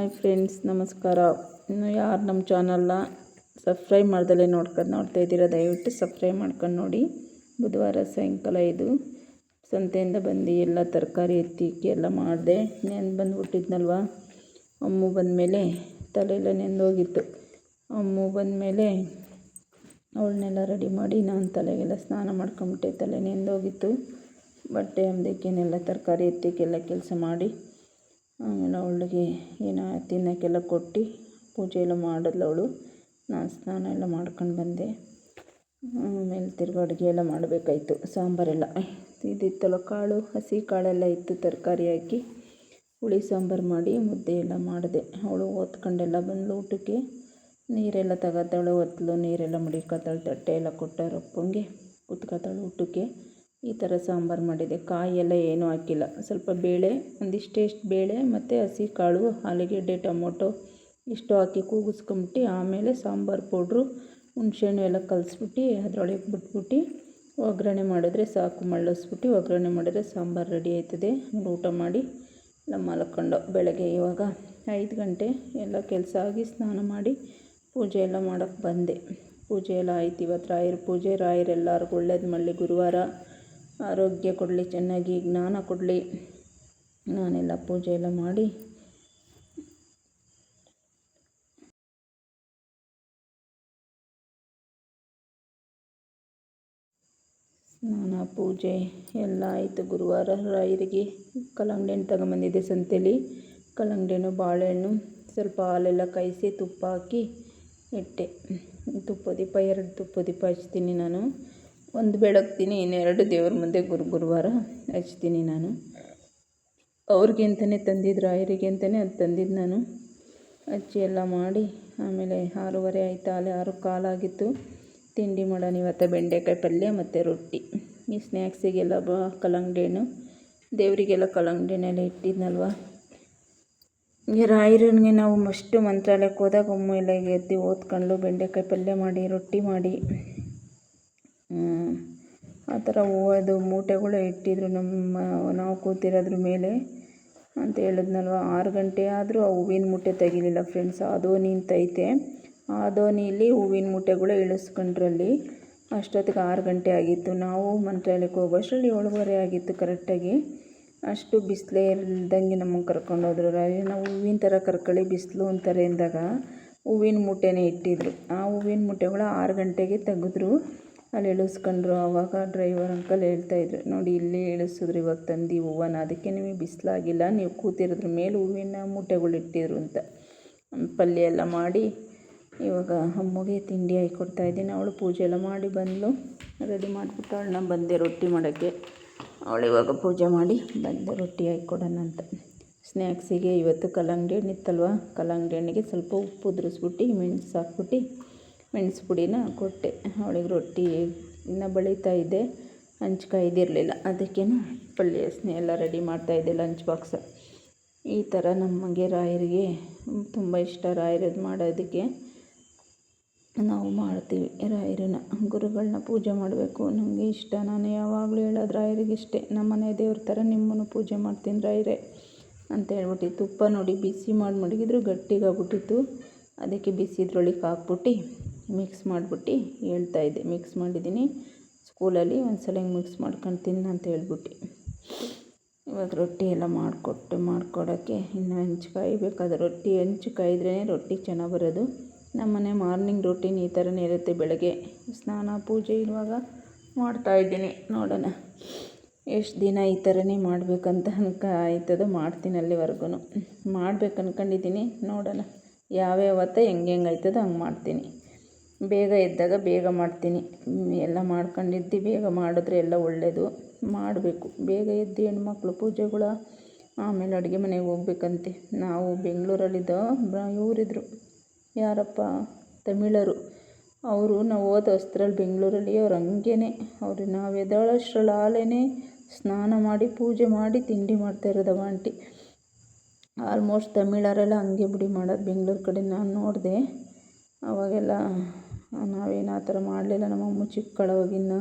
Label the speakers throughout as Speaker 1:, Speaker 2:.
Speaker 1: Hi friends, ನಮಸ್ಕಾರ. ಇನ್ನು ಯಾರು ನಮ್ಮ ಚಾನಲ್ನ ಸಬ್ಸ್ಕ್ರೈಬ್ ಮಾಡ್ದಲೇ ನೋಡ್ತಾ ಇದ್ದೀರಾ, ದಯವಿಟ್ಟು ಸಬ್ಸ್ಕ್ರೈಬ್ ಮಾಡ್ಕೊಂಡು ನೋಡಿ. ಬುಧವಾರ ಸಾಯಂಕಾಲ ಇದು ಸಂತೆಯಿಂದ ಬಂದು ಎಲ್ಲ ತರಕಾರಿ ಎತ್ತಿಕ್ಕಿ ಎಲ್ಲ ಮಾಡಿದೆ. ಬಂದುಬಿಟ್ಟಿದ್ನಲ್ವ, ಅಮ್ಮು ಬಂದಮೇಲೆ ತಲೆಯೆಲ್ಲ ನೆಂದೋಗಿತ್ತು. ಅಮ್ಮು ಬಂದಮೇಲೆ ಅವಳನ್ನೆಲ್ಲ ರೆಡಿ ಮಾಡಿ ನಾನು ತಲೆಗೆಲ್ಲ ಸ್ನಾನ ಮಾಡ್ಕೊಂಬಿಟ್ಟೆ. ತಲೆ ನೆಂದೋಗಿತ್ತು. ಬಟ್ಟೆ ಅಂದಕ್ಕೇನೆಲ್ಲ ತರಕಾರಿ ಎತ್ತಿಕ್ಕೆಲ್ಲ ಕೆಲಸ ಮಾಡಿ ಆಮೇಲೆ ಅವಳಿಗೆ ಏನೋ ತಿನ್ನೋಕ್ಕೆಲ್ಲ ಕೊಟ್ಟು ಪೂಜೆ ಎಲ್ಲ ಮಾಡಿದ್ಲು ಅವಳು. ನಾನು ಸ್ನಾನ ಎಲ್ಲ ಮಾಡ್ಕೊಂಡು ಬಂದೆ. ಆಮೇಲೆ ತಿರ್ಗಿ ಅಡುಗೆ ಎಲ್ಲ ಮಾಡಬೇಕಾಯ್ತು. ಸಾಂಬಾರೆಲ್ಲ ಇದಿತ್ತಲ್ಲ, ಕಾಳು, ಹಸಿ ಕಾಳೆಲ್ಲ ಇತ್ತು, ತರಕಾರಿ ಹಾಕಿ ಹುಳಿ ಸಾಂಬಾರು ಮಾಡಿ ಮುದ್ದೆ ಎಲ್ಲ ಮಾಡಿದೆ. ಅವಳು ಓದ್ಕೊಂಡೆಲ್ಲ ಬಂದು ಊಟಕ್ಕೆ ನೀರೆಲ್ಲ ತಗೋತಾಳೆ, ಒತ್ತಲು ನೀರೆಲ್ಲ ಮಡಿಕೊತಾಳೆ. ತಟ್ಟೆ ಎಲ್ಲ ಕೊಟ್ಟವ್ರು ಅಪ್ಪಂಗೆ, ಕುತ್ಕೊತಾಳೆ ಊಟಕ್ಕೆ. ಈ ಥರ ಸಾಂಬಾರು ಮಾಡಿದೆ. ಕಾಯಿ ಎಲ್ಲ ಏನೂ ಹಾಕಿಲ್ಲ, ಸ್ವಲ್ಪ ಬೇಳೆ, ಒಂದಿಷ್ಟು ಬೇಳೆ ಮತ್ತು ಹಸಿ ಕಾಳು, ಆಲೂಗೆಡ್ಡೆ, ಟೊಮೊಟೊ ಇಷ್ಟು ಹಾಕಿ ಕೂಗಿಸ್ಕೊಂಬಿಟ್ಟು ಆಮೇಲೆ ಸಾಂಬಾರು ಪೌಡ್ರು, ಹುಣಸೆಹಣ್ಣು ಎಲ್ಲ ಕಲಿಸ್ಬಿಟ್ಟು ಅದರೊಳಗೆ ಬಿಟ್ಬಿಟ್ಟು ಒಗ್ಗರಣೆ ಮಾಡಿದ್ರೆ ಸಾಕು. ಮಳ್ಳಿಸ್ಬಿಟ್ಟು ಒಗ್ಗರಣೆ ಮಾಡಿದ್ರೆ ಸಾಂಬಾರು ರೆಡಿ ಆಯ್ತದೆ. ಊಟ ಮಾಡಿ ಎಲ್ಲ ಮಲ್ಕೊಂಡು ಬೆಳಗ್ಗೆ ಇವಾಗ 5 ಗಂಟೆ ಎಲ್ಲ ಕೆಲಸ ಆಗಿ ಸ್ನಾನ ಮಾಡಿ ಪೂಜೆ ಎಲ್ಲ ಮಾಡೋಕ್ಕೆ ಬಂದೆ. ಪೂಜೆ ಎಲ್ಲ ಆಯ್ತು. ಇವತ್ತು ರಾಯರ ಪೂಜೆ. ರಾಯರೆಲ್ಲರಿಗೂ ಒಳ್ಳೇದು ಮಾಡಲಿ, ಗುರುವಾರ ಆರೋಗ್ಯ ಕೊಡಲಿ, ಚೆನ್ನಾಗಿ ಜ್ಞಾನ ಕೊಡಲಿ. ನಾನೆಲ್ಲ ಪೂಜೆ ಎಲ್ಲ ಮಾಡಿ ಸ್ನಾನ ಪೂಜೆ ಎಲ್ಲ ಆಯಿತು. ಗುರುವಾರ ರಾಯರಿಗೆ ಕಲ್ಲಂಗಡಿ ಹಣ್ಣು ತಗೊಂಬಂದಿದ್ದೆ ಸಂತೆಯಲ್ಲಿ. ಕಲ್ಲಂಗಡಿ ಹಣ್ಣು, ಬಾಳೆಹಣ್ಣು, ಸ್ವಲ್ಪ ಹಾಲೆಲ್ಲ ಕಾಯಿಸಿ ತುಪ್ಪ ಹಾಕಿ ಇಟ್ಟೆ. ತುಪ್ಪ ದೀಪ 2 ತುಪ್ಪ ದೀಪ ಹಚ್ತೀನಿ ನಾನು. 1 ಬೆಳಗ್ತೀನಿ, ಇನ್ನೆರಡು ದೇವ್ರ ಮುಂದೆ ಗುರುವಾರ ಹಚ್ತೀನಿ ನಾನು. ಅವ್ರಿಗೆ ಅಂತಲೇ ತಂದಿದ್ದು, ರಾಯರಿಗೆ ಅಂತಲೇ ಅದು ತಂದಿದ್ದು ನಾನು. ಹಚ್ಚಿ ಎಲ್ಲ ಮಾಡಿ ಆಮೇಲೆ 6:30 ಆಯಿತು. ಅಲ್ಲಿ 6:15 ಆಗಿತ್ತು. ತಿಂಡಿ ಮಾಡೋಣ ಇವತ್ತು. ಬೆಂಡೆಕಾಯಿ ಪಲ್ಯ ಮತ್ತು ರೊಟ್ಟಿ. ಈ ಸ್ನ್ಯಾಕ್ಸಿಗೆಲ್ಲ ಕಲ್ಲಂಗಡಿ ಹಣ್ಣು, ದೇವರಿಗೆಲ್ಲ ಕಲ್ಲಂಗಡಿ ಹಣ್ಣೆಲ್ಲ ಇಟ್ಟಿದ್ನಲ್ವ. ರಾಯರನಿಗೆ ನಾವು ಮಸ್ಟು ಮಂತ್ರಾಲಯಕ್ಕೆ ಹೋದಾಗ ಅಮ್ಮ ಎಲ್ಲ ಎದ್ದು ಓದ್ಕೊಂಡು ಬೆಂಡೆಕಾಯಿ ಪಲ್ಯ ಮಾಡಿ, ರೊಟ್ಟಿ ಮಾಡಿ, ಆ ಥರ ಹೂವದು ಮೂಟೆಗಳು ಇಟ್ಟಿದ್ರು. ನಾವು ಕೂತಿರೋದ್ರ ಮೇಲೆ ಅಂತ ಹೇಳಿದ್ನಲ್ವ. 6 ಗಂಟೆ ಆದರೂ ಆ ಹೂವಿನ ಮೂಟೆ ತೆಗಿಲಿಲ್ಲ ಫ್ರೆಂಡ್ಸ್. ಆ ದೋಣಿ ನಿಂತೈತೆ, ಆ ದೋಣಿಯಲ್ಲಿ ಹೂವಿನ ಮೂಟೆಗಳು ಇಳಿಸ್ಕೊಂಡ್ರಲ್ಲಿ. ಅಷ್ಟೊತ್ತಿಗೆ 6 ಗಂಟೆ ಆಗಿತ್ತು. ನಾವು ಮಂತ್ರಾಲಯಕ್ಕೆ ಹೋಗೋಷ್ಟರಲ್ಲಿ 7:30 ಆಗಿತ್ತು ಕರೆಕ್ಟಾಗಿ. ಅಷ್ಟು ಬಿಸಿಲೇ ಇಲ್ದಂಗೆ ನಮಗೆ ಕರ್ಕೊಂಡೋದ್ರು. ನಾವು ಹೂವಿನ ಥರ ಕರ್ಕೊಳ್ಳಿ, ಬಿಸಿಲು ಅಂತಾರೆ ಎಂದಾಗ ಹೂವಿನ ಮೂಟೆನೇ ಇಟ್ಟಿದ್ರು. ಆ ಹೂವಿನ ಮೂಟೆಗಳು 6 ಗಂಟೆಗೆ ತೆಗೆದ್ರು, ಅಲ್ಲಿ ಇಳಿಸ್ಕೊಂಡ್ರು. ಆವಾಗ ಡ್ರೈವರ್ ಅಂಕಲ್ ಹೇಳ್ತಾಯಿದ್ರು, ನೋಡಿ ಇಲ್ಲಿ ಇಳಿಸಿದ್ರು ಇವಾಗ ತಂದು ಹೂವನ್ನ, ಅದಕ್ಕೆ ನಿಮಗೆ ಬಿಸಿಲಾಗಿಲ್ಲ, ನೀವು ಕೂತಿರೋದ್ರ ಮೇಲೆ ಹೂವಿನ ಮೂಟೆಗಳು ಇಟ್ಟಿದ್ರು ಅಂತ. ಪಲ್ಯ ಎಲ್ಲ ಮಾಡಿ ಇವಾಗ ಅಮ್ಮಗೆ ತಿಂಡಿ ಹಾಕಿಕೊಡ್ತಾಯಿದ್ದೀನಿ. ಅವಳು ಪೂಜೆ ಎಲ್ಲ ಮಾಡಿ ಬಂದಳು, ರೆಡಿ ಮಾಡಿಬಿಟ್ಟು ಅವಳನ್ನ ಬಂದೆ ರೊಟ್ಟಿ ಮಾಡೋಕ್ಕೆ. ಅವಳು ಇವಾಗ ಪೂಜೆ ಮಾಡಿ ಬಂದೆ ರೊಟ್ಟಿ ಹಾಕಿಕೊಡೋಣ ಅಂತ. ಸ್ನ್ಯಾಕ್ಸಿಗೆ ಇವತ್ತು ಕಲ್ಲಂಗಡಿ ಹಣ್ಣು ಇತ್ತಲ್ವ, ಕಲ್ಲಂಗಡಿ ಹಣ್ಣಿಗೆ ಸ್ವಲ್ಪ ಉಪ್ಪು ಉದುರಿಸ್ಬಿಟ್ಟು ಮೆಣಸು ಹಾಕ್ಬಿಟ್ಟು ಮೆಣಸು ಪುಡಿನ ಕೊಟ್ಟೆ. ಅವಳಿಗೆ ರೊಟ್ಟಿ ಇನ್ನೂ ಬಳಿತಾ ಇದ್ದೆ, ಹಂಚು ಕಾಯ್ದಿರಲಿಲ್ಲ, ಅದಕ್ಕೇನು ಪಲ್ಯ ಎಲ್ಲ ರೆಡಿ ಮಾಡ್ತಾಯಿದ್ದೆ ಲಂಚ್ ಬಾಕ್ಸ. ಈ ಥರ ನಮಗೆ ರಾಯರಿಗೆ ತುಂಬ ಇಷ್ಟ. ರಾಯರದ್ದು ಮಾಡೋದಕ್ಕೆ ನಾವು ಮಾಡ್ತೀವಿ. ರಾಯರನ್ನ, ಗುರುಗಳನ್ನ ಪೂಜೆ ಮಾಡಬೇಕು ನಮಗೆ ಇಷ್ಟ. ನಾನು ಯಾವಾಗಲೂ ಹೇಳೋದು ರಾಯರಿಗೆ ಇಷ್ಟೇ, ನಮ್ಮನೆ ದೇವ್ರ ಥರ ನಿಮ್ಮನ್ನು ಪೂಜೆ ಮಾಡ್ತೀನಿ ರಾಯರೇ ಅಂತ ಹೇಳ್ಬಿಟ್ಟು. ತುಪ್ಪ ನೋಡಿ ಬಿಸಿ ಮಾಡಿ ಮಡಗಿದ್ರು ಗಟ್ಟಿಗಾಗ್ಬಿಟ್ಟಿತ್ತು, ಅದಕ್ಕೆ ಬಿಸಿದ್ರೊಳಗೆ ಹಾಕ್ಬಿಟ್ಟು ಮಿಕ್ಸ್ ಮಾಡಿಬಿಟ್ಟು ಹೇಳ್ತಾಯಿದ್ದೆ. ಮಿಕ್ಸ್ ಮಾಡಿದ್ದೀನಿ, ಸ್ಕೂಲಲ್ಲಿ ಒಂದ್ಸಲ ಹಿಂಗೆ ಮಿಕ್ಸ್ ಮಾಡ್ಕೊಂಡು ತಿನ್ನು ಅಂತ ಹೇಳ್ಬಿಟ್ಟು. ಇವಾಗ ರೊಟ್ಟಿ ಎಲ್ಲ ಮಾಡ್ಕೊಡೋಕ್ಕೆ ಇನ್ನು ಹಂಚು ಕಾಯಬೇಕಾದ್ರೆ, ರೊಟ್ಟಿ ಹಂಚು ಕಾಯಿದ್ರೇ ರೊಟ್ಟಿ ಚೆನ್ನಾಗಿ ಬರೋದು. ನಮ್ಮನೆ ಮಾರ್ನಿಂಗ್ ರೊಟ್ಟಿನ ಈ ಥರನೇ ಇರುತ್ತೆ. ಬೆಳಗ್ಗೆ ಸ್ನಾನ ಪೂಜೆ ಇರುವಾಗ ಮಾಡ್ತಾಯಿದ್ದೀನಿ. ನೋಡೋಣ ಎಷ್ಟು ದಿನ ಈ ಥರನೇ ಮಾಡಬೇಕಂತ ಆಯ್ತದೋ ಮಾಡ್ತೀನಿ. ಅಲ್ಲಿವರೆಗೂ ಮಾಡ್ಬೇಕು ಅಂದ್ಕೊಂಡಿದ್ದೀನಿ. ನೋಡೋಣ ಯಾವ್ಯಾವತ್ತ ಹೆಂಗೆ ಆಯ್ತದೋ ಹಂಗೆ ಮಾಡ್ತೀನಿ. ಬೇಗ ಎದ್ದಾಗ ಬೇಗ ಮಾಡ್ತೀನಿ. ಎಲ್ಲ ಮಾಡ್ಕೊಂಡಿದ್ದು ಬೇಗ ಮಾಡಿದ್ರೆ ಎಲ್ಲ ಒಳ್ಳೆಯದು. ಮಾಡಬೇಕು ಬೇಗ ಎದ್ದು ಹೆಣ್ಮಕ್ಳು ಪೂಜೆಗಳು. ಆಮೇಲೆ ಅಡುಗೆ ಮನೆಗೆ ಹೋಗ್ಬೇಕಂತೆ. ನಾವು ಬೆಂಗಳೂರಲ್ಲಿದ್ದೋ ಇವರಿದ್ರು, ಯಾರಪ್ಪ ತಮಿಳರು, ಅವರು ನಾವು ಓದೋ ಹೊಸ್ತ್ರಲ್ಲಿ ಬೆಂಗಳೂರಲ್ಲಿ ಅವ್ರು ಹಂಗೇ ಅವರು ನಾವು ಎದ್ದೇಳೋಷ್ಟ್ರಲ್ಲಿ ಆಲೇ ಸ್ನಾನ ಮಾಡಿ ಪೂಜೆ ಮಾಡಿ ತಿಂಡಿ ಮಾಡ್ತಾಯಿರೋದವ ಆಂಟಿ. ಆಲ್ಮೋಸ್ಟ್ ತಮಿಳರೆಲ್ಲ ಹಂಗೆ ಬಿಡಿ ಮಾಡೋದು. ಬೆಂಗಳೂರು ಕಡೆ ನಾನು ನೋಡಿದೆ, ಅವಾಗೆಲ್ಲ ನಾವೇನು ಆ ಥರ ಮಾಡಲಿಲ್ಲ. ನಮ್ಮಮ್ಮ ಚಿಕ್ಕಳವಾಗಿನ್ನು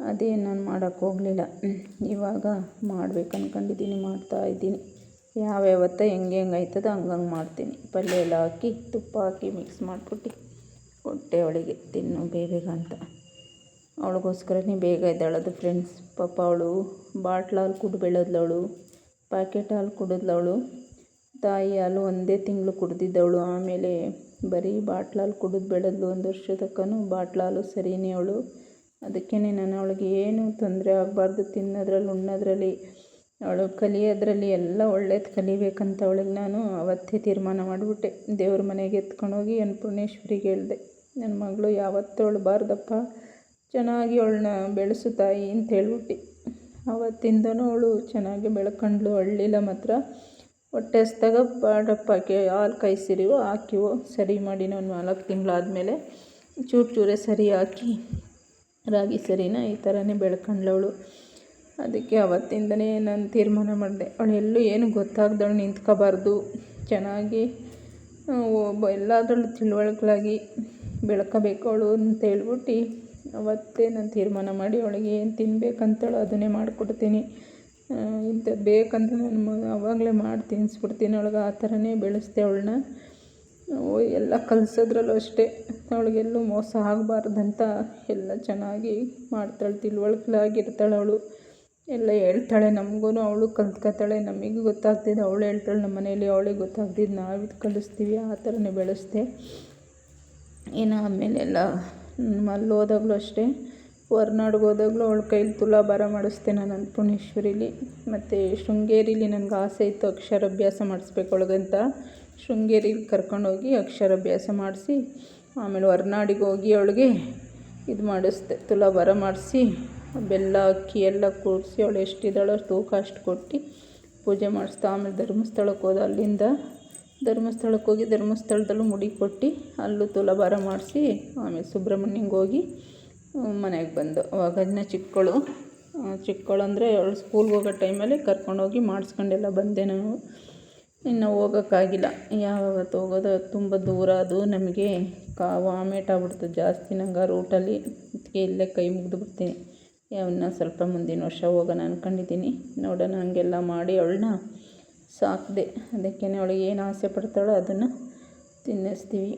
Speaker 1: ಅದೇನು ನಾನು ಮಾಡೋಕ್ಕೆ ಹೋಗಲಿಲ್ಲ. ಇವಾಗ ಮಾಡ್ಬೇಕು ಅಂದ್ಕೊಂಡಿದ್ದೀನಿ, ಮಾಡ್ತಾಯಿದ್ದೀನಿ. ಯಾವ್ಯಾವತ್ತ ಹೆಂಗೆ ಆಯ್ತದೋ ಹಂಗಂಗೆ ಮಾಡ್ತೀನಿ. ಪಲ್ಯ ಎಲ್ಲ ಹಾಕಿ ತುಪ್ಪ ಹಾಕಿ ಮಿಕ್ಸ್ ಮಾಡಿಬಿಟ್ಟು ಕೊಟ್ಟೆ ಅವಳಿಗೆ ತಿನ್ನು ಬೇಗ ಅಂತ. ಅವಳಿಗೋಸ್ಕರನೇ ಬೇಗ ಇದ್ದಾಳದು ಫ್ರೆಂಡ್ಸ್. ಪಾಪ ಅವಳು ಬಾಟ್ಲ್ ಹಾಲು ಕುಡ್ದು ಬೆಳೆದ್ಲವಳು, ಪ್ಯಾಕೆಟ್ ಹಾಲು ಕುಡಿದ್ಲವಳು. ತಾಯಿ ಹಾಲು ಒಂದೇ ತಿಂಗಳು ಕುಡ್ದಿದ್ದವಳು, ಆಮೇಲೆ ಬರೀ ಬಾಟ್ಲ್ ಹಾಲು ಕುಡಿದು ಬೆಳೆದ್ಲು. 1 ವರ್ಷ ತನಕನೂ ಬಾಟ್ಲ್ ಹಾಲು ಸರಿನೇ ಅವಳು. ಅದಕ್ಕೇ ನಾನು ಅವಳಿಗೆ ಏನು ತೊಂದರೆ ಆಗಬಾರ್ದು, ತಿನ್ನೋದ್ರಲ್ಲಿ ಉಣ್ಣೋದ್ರಲ್ಲಿ ಅವಳು ಕಲಿಯೋದ್ರಲ್ಲಿ ಎಲ್ಲ ಒಳ್ಳೇದು ಕಲಿಬೇಕಂತ ಅವಳಿಗೆ ನಾನು ಅವತ್ತೇ ತೀರ್ಮಾನ ಮಾಡಿಬಿಟ್ಟೆ. ದೇವ್ರ ಮನೆಗೆ ಎತ್ಕೊಂಡೋಗಿ ಅನ್ನಪೂರ್ಣೇಶ್ವರಿಗೆ ಹೇಳಿದೆ, ನನ್ನ ಮಗಳು ಯಾವತ್ತೂ ಅಳಬಾರ್ದಪ್ಪ, ಚೆನ್ನಾಗಿ ಅವಳನ್ನ ಬೆಳೆಸು ತಾಯಿ ಅಂತ ಹೇಳ್ಬಿಟ್ಟು. ಆವತ್ತಿಂದನೂ ಅವಳು ಚೆನ್ನಾಗಿ ಬೆಳ್ಕೊಂಡ್ಳು, ಅಳ್ಳಿಲ್ಲ ಮಾತ್ರ. ಹೊಟ್ಟೆ ಹಸ್ದಾಗ ಬಾಡಪ್ಪಕ್ಕೆ ಹಾಲು ಕಾಯಿಸಿರಿವೋ ಹಾಕಿವೋ ಸರಿ ಮಾಡಿ ಒಂದು 4 ತಿಂಗಳಾದಮೇಲೆ ಚೂರೇ ಸರಿ ಹಾಕಿ ರಾಗಿ ಸರಿನ ಈ ಥರನೇ ಬೆಳ್ಕೊಂಡ್ಳವಳು. ಅದಕ್ಕೆ ಆವತ್ತಿಂದನೇ ನಾನು ತೀರ್ಮಾನ ಮಾಡಿದೆ, ಅವಳೆಲ್ಲೂ ಏನು ಗೊತ್ತಾಗ್ದವಳು ನಿಂತ್ಕೋಬಾರ್ದು, ಚೆನ್ನಾಗಿ ಎಲ್ಲದರಲ್ಲೂ ತಿಳುವಳಿಕೆಯಾಗಿ ಬೆಳ್ಕೋಬೇಕು ಅವಳು ಅಂತ ಹೇಳ್ಬಿಟ್ಟು ಅವತ್ತೇ ನಾನು ತೀರ್ಮಾನ ಮಾಡಿ ಅವಳಿಗೆ ಏನು ತಿನ್ಬೇಕಂತೇಳೋ ಅದನ್ನೇ ಮಾಡಿಕೊಡ್ತೀನಿ. ಇಂಥದ್ದು ಬೇಕಂತ ನಾನು ಆವಾಗಲೇ ಮಾಡಿ ತಿನ್ನಿಸ್ಬಿಡ್ತೀನಿ ಅವಳಿಗೆ. ಆ ಥರನೇ ಬೆಳೆಸ್ದೆ ಅವಳನ್ನ. ಎಲ್ಲ ಕಲಿಸೋದ್ರಲ್ಲೂ ಅಷ್ಟೇ ಅವಳಿಗೆಲ್ಲೂ ಮೋಸ ಆಗಬಾರ್ದಂತ ಎಲ್ಲ ಚೆನ್ನಾಗಿ ಮಾಡ್ತಾಳೆ, ತಿಳುವಳಿಕೆಯಾಗಿರ್ತಾಳೆ ಅವಳು. ಎಲ್ಲ ಹೇಳ್ತಾಳೆ ನಮಗೂ, ಅವಳು ಕಲ್ತ್ಕೊತಾಳೆ. ನಮಗೆ ಗೊತ್ತಾಗ್ತಿದ್ದು ಅವಳು ಹೇಳ್ತಾಳೆ, ನಮ್ಮ ಮನೇಲಿ ಅವಳಿಗೆ ಗೊತ್ತಾಗ್ತಿದ್ದು ನಾವು ಕಲಿಸ್ತೀವಿ. ಆ ಥರನೇ ಬೆಳೆಸ್ದೆ. ಇನ್ನು ಆಮೇಲೆ ಎಲ್ಲ ಅಲ್ಲಿ ಹೋದಾಗಲೂ ಅಷ್ಟೇ, ಹೊರ್ನಾಡಿಗೆ ಹೋದಾಗಲೂ ಅವಳ ಕೈಲಿ ತುಲಾಭಾರ ಮಾಡಿಸ್ದೆ ನಾನು ಅನ್ನಪೂರ್ಣೇಶ್ವರಿಲಿ. ಮತ್ತು ಶೃಂಗೇರಿಲಿ ನನಗೆ ಆಸೆ ಇತ್ತು ಅಕ್ಷರಾಭ್ಯಾಸ ಮಾಡಿಸ್ಬೇಕು ಅವಳಿಗಂತ. ಶೃಂಗೇರಿಗೆ ಕರ್ಕೊಂಡೋಗಿ ಅಕ್ಷರಾಭ್ಯಾಸ ಮಾಡಿಸಿ ಆಮೇಲೆ ಹೊರ್ನಾಡಿಗೆ ಹೋಗಿ ಅವಳಿಗೆ ಇದು ಮಾಡಿಸ್ದೆ, ತುಲಾಭಾರ ಮಾಡಿಸಿ ಬೆಲ್ಲ ಅಕ್ಕಿ ಎಲ್ಲ ಕೂಡಿಸಿ ಅವಳು ಎಷ್ಟಿದ್ದಾಳೋ ತೂಕ ಅಷ್ಟು ಕೊಟ್ಟು ಪೂಜೆ ಮಾಡಿಸ್ದೆ. ಆಮೇಲೆ ಧರ್ಮಸ್ಥಳಕ್ಕೆ ಹೋದ. ಅಲ್ಲಿಂದ ಧರ್ಮಸ್ಥಳಕ್ಕೆ ಹೋಗಿ ಧರ್ಮಸ್ಥಳದಲ್ಲೂ ಮುಡಿ ಕೊಟ್ಟು ಅಲ್ಲೂ ತುಲಾಭಾರ ಮಾಡಿಸಿ ಆಮೇಲೆ ಸುಬ್ರಹ್ಮಣ್ಯಂಗೆ ಹೋಗಿ ಮನೆಗೆ ಬಂದು. ಅವಾಗ ಅದನ್ನ ಚಿಕ್ಕವಳು ಅಂದರೆ ಅವಳು ಸ್ಕೂಲ್ಗೆ ಹೋಗೋ ಟೈಮಲ್ಲಿ ಕರ್ಕೊಂಡೋಗಿ ಮಾಡಿಸ್ಕೊಂಡೆಲ್ಲ ಬಂದೆ ನಾನು. ಇನ್ನು ಹೋಗೋಕ್ಕಾಗಿಲ್ಲ, ಯಾವತ್ತು ಹೋಗೋದು, ತುಂಬ ದೂರ ಅದು ನಮಗೆ. ವಾಮಿಟ್ ಆಗ್ಬಿಡ್ತು ಜಾಸ್ತಿ ನಂಗೆ ಆ ರೂಟಲ್ಲಿ. ಅದಕ್ಕೆ ಇಲ್ಲೇ ಕೈ ಮುಗಿದು ಬಿಡ್ತೀನಿ. ಅವನ್ನ ಸ್ವಲ್ಪ ಮುಂದಿನ ವರ್ಷ ಹೋಗೋಣ ಅಂದ್ಕೊಂಡಿದ್ದೀನಿ. ನೋಡೋಣ, ಹಂಗೆಲ್ಲ ಮಾಡಿ ಅವಳನ್ನ ಸಾಕಿದೆ. ಅದಕ್ಕೇ ಅವಳಿಗೆ ಏನು ಆಸೆ ಪಡ್ತಾಳೋ ಅದನ್ನು ತಿನ್ನಿಸ್ತೀವಿ,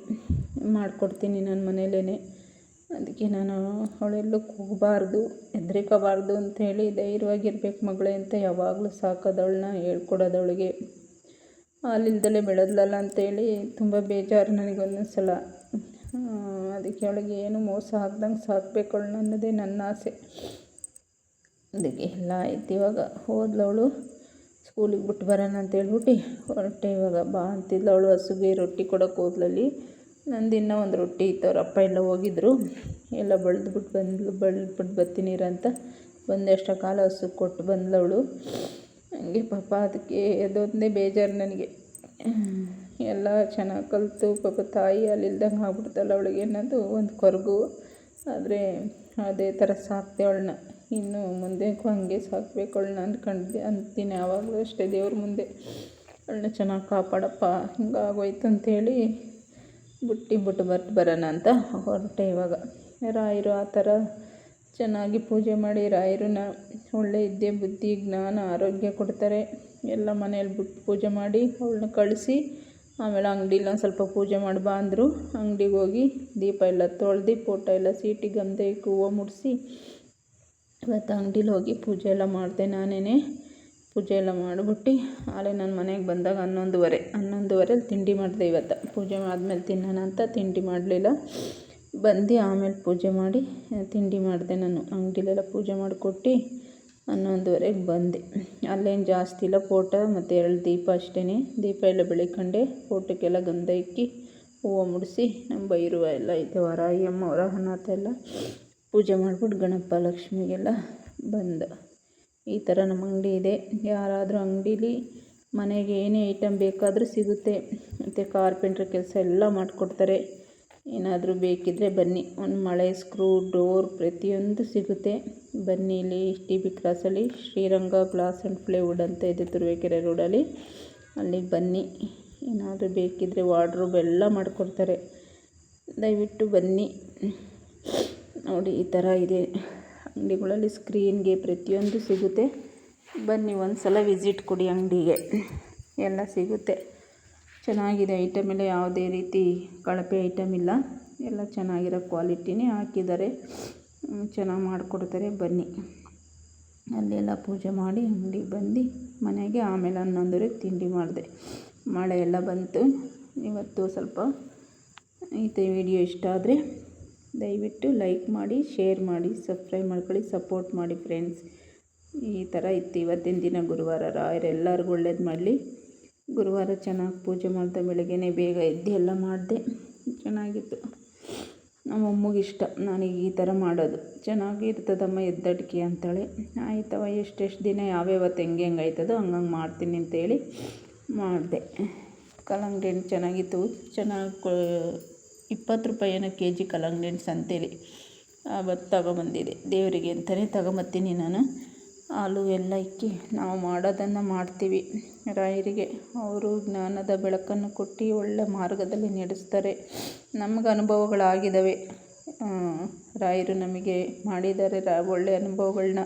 Speaker 1: ಮಾಡಿಕೊಡ್ತೀನಿ ನನ್ನ ಮನೇಲೇ. ಅದಕ್ಕೆ ನಾನು ಅವಳೆಲ್ಲೂ ಕೂಗಬಾರ್ದು, ಹೆದ್ರಿಕೋಬಾರ್ದು ಅಂಥೇಳಿ ಧೈರ್ಯವಾಗಿರ್ಬೇಕು ಮಗಳೇ ಅಂತ ಯಾವಾಗಲೂ ಸಾಕೋದವಳನ್ನ, ಹೇಳ್ಕೊಡೋದು ಅವಳಿಗೆ. ಹಾಲಿಲ್ದಲೇ ಬೆಳೆದ್ಲಲ್ಲ ಅಂಥೇಳಿ ತುಂಬ ಬೇಜಾರು ನನಗೆ ಒಂದೊಂದು ಸಲ. ಅದಕ್ಕೆ ಅವಳಿಗೆ ಏನು ಮೋಸ ಆಗ್ದಂಗೆ ಸಾಕಬೇಕು ಅವಳನ್ನ ಅನ್ನೋದೇ ನನ್ನ ಆಸೆ. ಅದಕ್ಕೆ ಎಲ್ಲ ಆಯ್ತು. ಇವಾಗ ಹೋದ್ಲವಳು ಸ್ಕೂಲಿಗೆ ಬಿಟ್ಟು ಬರೋಣ ಅಂತ ಹೇಳ್ಬಿಟ್ಟು ಹೊರಟೆ. ಇವಾಗ ಬಾ ಅಂತಿದ್ಲು ಅವಳು. ಹಸುಗೆ ರೊಟ್ಟಿ ಕೊಡೋಕೆ ಹೋದ್ಲಲ್ಲಿ. ನಂದಿನ್ನ ಒಂದು ರೊಟ್ಟಿ ಇತ್ತು, ಅವ್ರ ಅಪ್ಪ ಎಲ್ಲ ಹೋಗಿದ್ರು, ಎಲ್ಲ ಬಳ್ದ್ಬಿಟ್ಟು ಬರ್ತೀನಿರಂತ ಬಂದೆಷ್ಟ ಕಾಲ ಹಸುಗೆ ಕೊಟ್ಟು ಬಂದ್ಲವಳು. ಹಂಗೆ ಪಾಪ ಅದಕ್ಕೆ ಅದೊಂದೇ ಬೇಜಾರು ನನಗೆ. ಎಲ್ಲ ಚೆನ್ನಾಗಿ ಕಲಿತು ಪಾಪ ತಾಯಿ ಅಲ್ಲಿಲ್ದಂಗೆ ಆಗ್ಬಿಡ್ತಲ್ಲ ಅವಳಿಗೆ ಅನ್ನೋದು ಒಂದು ಕೊರಗು. ಆದರೆ ಅದೇ ಥರ ಸಾಕ್ತೆ ಅವಳನ್ನ. ಇನ್ನು ಮುಂದೆಗೂ ಹಾಗೆ ಸಾಕಬೇಕು ಅವಳನ್ನ ಅಂತೀನಿ ಯಾವಾಗಲೂ ಅಷ್ಟೇ ದೇವ್ರ ಮುಂದೆ. ಅವಳನ್ನ ಚೆನ್ನಾಗಿ ಕಾಪಾಡಪ್ಪ, ಹಿಂಗಾಗೋಯ್ತು ಅಂಥೇಳಿ ಬಿಟ್ಟು ಬರೋಣ ಅಂತ ಹೊರಟೆ. ಇವಾಗ ರಾಯರು ಆ ಥರ ಚೆನ್ನಾಗಿ ಪೂಜೆ ಮಾಡಿ ರಾಯರನ್ನ ಒಳ್ಳೆ ವಿದ್ಯೆ ಬುದ್ಧಿ ಜ್ಞಾನ ಆರೋಗ್ಯ ಕೊಡ್ತಾರೆ. ಎಲ್ಲ ಮನೇಲಿ ಬಿಟ್ಟು ಪೂಜೆ ಮಾಡಿ ಅವಳನ್ನ ಕಳಿಸಿ ಆಮೇಲೆ ಅಂಗಡಿಲಿ ಒಂದು ಸ್ವಲ್ಪ ಪೂಜೆ ಮಾಡಿ ಬಾ ಅಂದರು. ಅಂಗಡಿಗೆ ಹೋಗಿ ದೀಪ ಎಲ್ಲ ತೊಳೆದು ಫೋಟೋ ಎಲ್ಲ ಸೀಟಿ ಗಂಧೆ ಹೂವು ಮುಡಿಸಿ ಇವತ್ತು ಅಂಗಡಿಲಿ ಹೋಗಿ ಪೂಜೆ ಎಲ್ಲ ಮಾಡಿದೆ. ನಾನೇ ಪೂಜೆ ಎಲ್ಲ ಮಾಡಿಬಿಟ್ಟು ಆಲೆ ನಾನು ಮನೆಗೆ ಬಂದಾಗ 11:30 ತಿಂಡಿ ಮಾಡಿದೆ. ಇವತ್ತು ಪೂಜೆ ಆದಮೇಲೆ ತಿನ್ನೋಣ ಅಂತ ತಿಂಡಿ ಮಾಡಲಿಲ್ಲ. ಬಂದು ಆಮೇಲೆ ಪೂಜೆ ಮಾಡಿ ತಿಂಡಿ ಮಾಡಿದೆ. ನಾನು ಅಂಗಡಿಲೆಲ್ಲ ಪೂಜೆ ಮಾಡಿಕೊಟ್ಟು 11:30ಗೆ ಬಂದೆ. ಅಲ್ಲೇನು ಜಾಸ್ತಿ ಇಲ್ಲ, ಫೋಟೋ ಮತ್ತು 2 ದೀಪ ಅಷ್ಟೇ. ದೀಪ ಎಲ್ಲ ಬೆಳಕೊಂಡೆ, ಫೋಟೋಕ್ಕೆಲ್ಲ ಗಂಧ ಇಕ್ಕಿ ಹೂವು ಮುಡಿಸಿ ನಮ್ಮ ಬೈರುವ ಎಲ್ಲ ಐತೆ ವಾರಾಹಿ ಅಮ್ಮ ವರಾಹನಾಥ ಎಲ್ಲ ಪೂಜೆ ಮಾಡಿಬಿಟ್ಟು ಗಣಪ ಲಕ್ಷ್ಮಿಗೆಲ್ಲ ಬಂದು. ಈ ಥರ ನಮ್ಮ ಅಂಗಡಿ ಇದೆ. ಯಾರಾದರೂ ಅಂಗಡೀಲಿ ಮನೆಗೆ ಏನೇ ಐಟಮ್ ಬೇಕಾದರೂ ಸಿಗುತ್ತೆ. ಮತ್ತು ಕಾರ್ಪೆಂಟ್ರ್ ಕೆಲಸ ಎಲ್ಲ ಮಾಡಿಕೊಡ್ತಾರೆ. ಏನಾದರೂ ಬೇಕಿದ್ದರೆ ಬನ್ನಿ. ಒಂದು ಮಳೆ ಸ್ಕ್ರೂ ಡೋರ್ ಪ್ರತಿಯೊಂದು ಸಿಗುತ್ತೆ. ಬನ್ನಿ, ಇಲ್ಲಿ TB ಕ್ರಾಸಲ್ಲಿ ಶ್ರೀರಂಗ ಗ್ಲಾಸ್ ಆ್ಯಂಡ್ ಪ್ಲೇವುಡ್ ಅಂತ ಇದೆ, ತುರುವೇಕೆರೆ ರೋಡಲ್ಲಿ. ಅಲ್ಲಿಗೆ ಬನ್ನಿ. ಏನಾದರೂ ಬೇಕಿದ್ದರೆ ವಾರ್ಡ್ರೋಬ್ ಎಲ್ಲ ಮಾಡಿಕೊಡ್ತಾರೆ. ದಯವಿಟ್ಟು ಬನ್ನಿ. ನೋಡಿ ಈ ಥರ ಇದೆ ಅಂಗಡಿಗಳಲ್ಲಿ. ಸ್ಕ್ರೀನ್ಗೆ ಪ್ರತಿಯೊಂದು ಸಿಗುತ್ತೆ. ಬನ್ನಿ, ಒಂದು ಸಲ ವಿಸಿಟ್ ಕೊಡಿ ಅಂಗಡಿಗೆ. ಎಲ್ಲ ಸಿಗುತ್ತೆ. ಚೆನ್ನಾಗಿದೆ ಐಟಮ್ ಎಲ್ಲ, ಯಾವುದೇ ರೀತಿ ಕಳಪೆ ಐಟಮ್ ಇಲ್ಲ, ಎಲ್ಲ ಚೆನ್ನಾಗಿರೋ ಕ್ವಾಲಿಟಿನೇ ಹಾಕಿದ್ದಾರೆ. ಚೆನ್ನಾಗಿ ಮಾಡಿಕೊಡ್ತಾರೆ. ಬನ್ನಿ, ಅಲ್ಲೆಲ್ಲ ಪೂಜೆ ಮಾಡಿ ಅಂಗಡಿಗೆ ಬಂದು ಮನೆಗೆ ಆಮೇಲೆ 11:30ಕ್ಕೆ ತಿಂಡಿ ಮಾಡಿದೆ. ಮಳೆ ಎಲ್ಲ ಬಂತು ಇವತ್ತು. ಸ್ವಲ್ಪ ಈ ವಿಡಿಯೋ ಇಷ್ಟ ಆದರೆ ದಯವಿಟ್ಟು ಲೈಕ್ ಮಾಡಿ, ಶೇರ್ ಮಾಡಿ, ಸಬ್ಸ್ಕ್ರೈಬ್ ಮಾಡ್ಕೊಳ್ಳಿ, ಸಪೋರ್ಟ್ ಮಾಡಿ ಫ್ರೆಂಡ್ಸ್. ಈ ಥರ ಇತ್ತು ಇವತ್ತಿನ ದಿನ ಗುರುವಾರ. ರಾಯರೆಲ್ಲರಿಗೂ ಒಳ್ಳೇದು ಮಾಡಲಿ. ಗುರುವಾರ ಚೆನ್ನಾಗಿ ಪೂಜೆ ಮಾಡಿದೆ. ಬೆಳಗ್ಗೆನೇ ಬೇಗ ಎದ್ದು ಎಲ್ಲ ಮಾಡಿದೆ. ಚೆನ್ನಾಗಿತ್ತು. ನಮ್ಮ ಅಮ್ಮಗೆ ಇಷ್ಟ ನನಗೆ ಈ ಥರ ಮಾಡೋದು. ಚೆನ್ನಾಗಿ ಇರ್ತದಮ್ಮ ಎದ್ದಡ್ಕೆ ಅಂತಾಳೆ. ಆಯ್ತವ, ಎಷ್ಟೆಷ್ಟು ದಿನ ಯಾವ್ಯಾವತ್ತು ಹೆಂಗೆ ಆಯ್ತದೋ ಹಂಗಂಗೆ ಮಾಡ್ತೀನಿ ಅಂತೇಳಿ ಮಾಡಿದೆ. ಕಲ್ಲಂಗಡಿ ಹಣ್ಣು ಚೆನ್ನಾಗಿತ್ತು. ಚೆನ್ನಾಗಿ 20 ರೂಪಾಯಿ ಏನೋ kg ಕಲ್ಲಂಗಡಿ ಹಣ್ಣು ಸಂತೇಲಿ ಅವತ್ತು ತಗೊಂಬಂದಿದೆ. ದೇವರಿಗೆ ಅಂತಲೇ ತಗೊಂಬತ್ತೀನಿ ನಾನು. ಹಾಲು ಎಲ್ಲ ಇಕ್ಕಿ ನಾವು ಮಾಡೋದನ್ನು ಮಾಡ್ತೀವಿ. ರಾಯರಿಗೆ ಅವರು ಜ್ಞಾನದ ಬೆಳಕನ್ನು ಕೊಟ್ಟು ಒಳ್ಳೆ ಮಾರ್ಗದಲ್ಲಿ ನಡೆಸ್ತಾರೆ. ನಮಗೆ ಅನುಭವಗಳಾಗಿದ್ದಾವೆ. ರಾಯರು ನಮಗೆ ಮಾಡಿದ್ದಾರೆ ಒಳ್ಳೆಯ ಅನುಭವಗಳನ್ನ.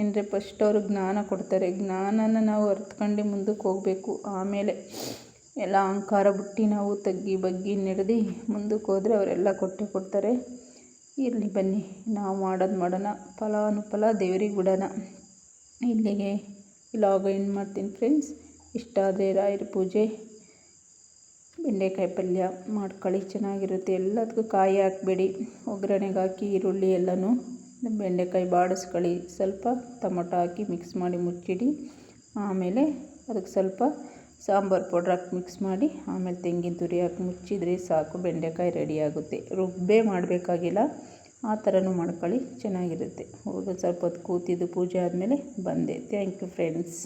Speaker 1: ಅಂದರೆ ಫಸ್ಟ್ ಅವರು ಜ್ಞಾನ ಕೊಡ್ತಾರೆ. ಜ್ಞಾನನ ನಾವು ಅರ್ಥಕೊಂಡು ಮುಂದಕ್ಕೆ ಹೋಗಬೇಕು. ಆಮೇಲೆ ಎಲ್ಲ ಅಹಂಕಾರ ಬಿಟ್ಟು ನಾವು ತಗ್ಗಿ ಬಗ್ಗಿ ನಡೆದು ಮುಂದಕ್ಕೆ ಹೋದರೆ ಅವರೆಲ್ಲ ಕೊಟ್ಟೇ ಕೊಡ್ತಾರೆ. ಇರಲಿ ಬನ್ನಿ, ನಾವು ಮಾಡೋದು ಮಾಡೋಣ, ಫಲಾನುಫಲ ದೇವರಿಗೆ ಬಿಡೋಣ. ಇಲ್ಲಿಗೆ ವ್ಲಾಗ್ ಎಂಡ್ ಮಾಡ್ತೀನಿ ಫ್ರೆಂಡ್ಸ್. ಇಷ್ಟ ಆದರೆ ರಾಯರ ಪೂಜೆ, ಬೆಂಡೆಕಾಯಿ ಪಲ್ಯ ಮಾಡ್ಕೊಳ್ಳಿ, ಚೆನ್ನಾಗಿರುತ್ತೆ. ಎಲ್ಲದಕ್ಕೂ ಕಾಯಿ ಹಾಕಬೇಡಿ, ಒಗ್ಗರಣೆಗೆ ಹಾಕಿ ಈರುಳ್ಳಿ ಎಲ್ಲನೂ ಬೆಂಡೆಕಾಯಿ ಬಾಡಿಸ್ಕೊಳ್ಳಿ. ಸ್ವಲ್ಪ ಟೊಮೊಟೊ ಹಾಕಿ ಮಿಕ್ಸ್ ಮಾಡಿ ಮುಚ್ಚಿಡಿ. ಆಮೇಲೆ ಅದಕ್ಕೆ ಸ್ವಲ್ಪ ಸಾಂಬಾರು ಪೌಡ್ರ್ ಹಾಕಿ ಮಿಕ್ಸ್ ಮಾಡಿ ಆಮೇಲೆ ತೆಂಗಿನ ತುರಿ ಹಾಕಿ ಮುಚ್ಚಿದರೆ ಸಾಕು, ಬೆಂಡೆಕಾಯಿ ರೆಡಿ ಆಗುತ್ತೆ. ರುಬ್ಬೇ ಮಾಡಬೇಕಾಗಿಲ್ಲ, ಆ ಥರನೂ ಮಾಡ್ಕೊಳ್ಳಿ, ಚೆನ್ನಾಗಿರುತ್ತೆ. ಹೋಗಿ ಸ್ವಲ್ಪ ಹೊತ್ತು ಕೂತಿದ್ದು ಪೂಜೆ ಆದಮೇಲೆ ಬಂದೆ. Thank you friends.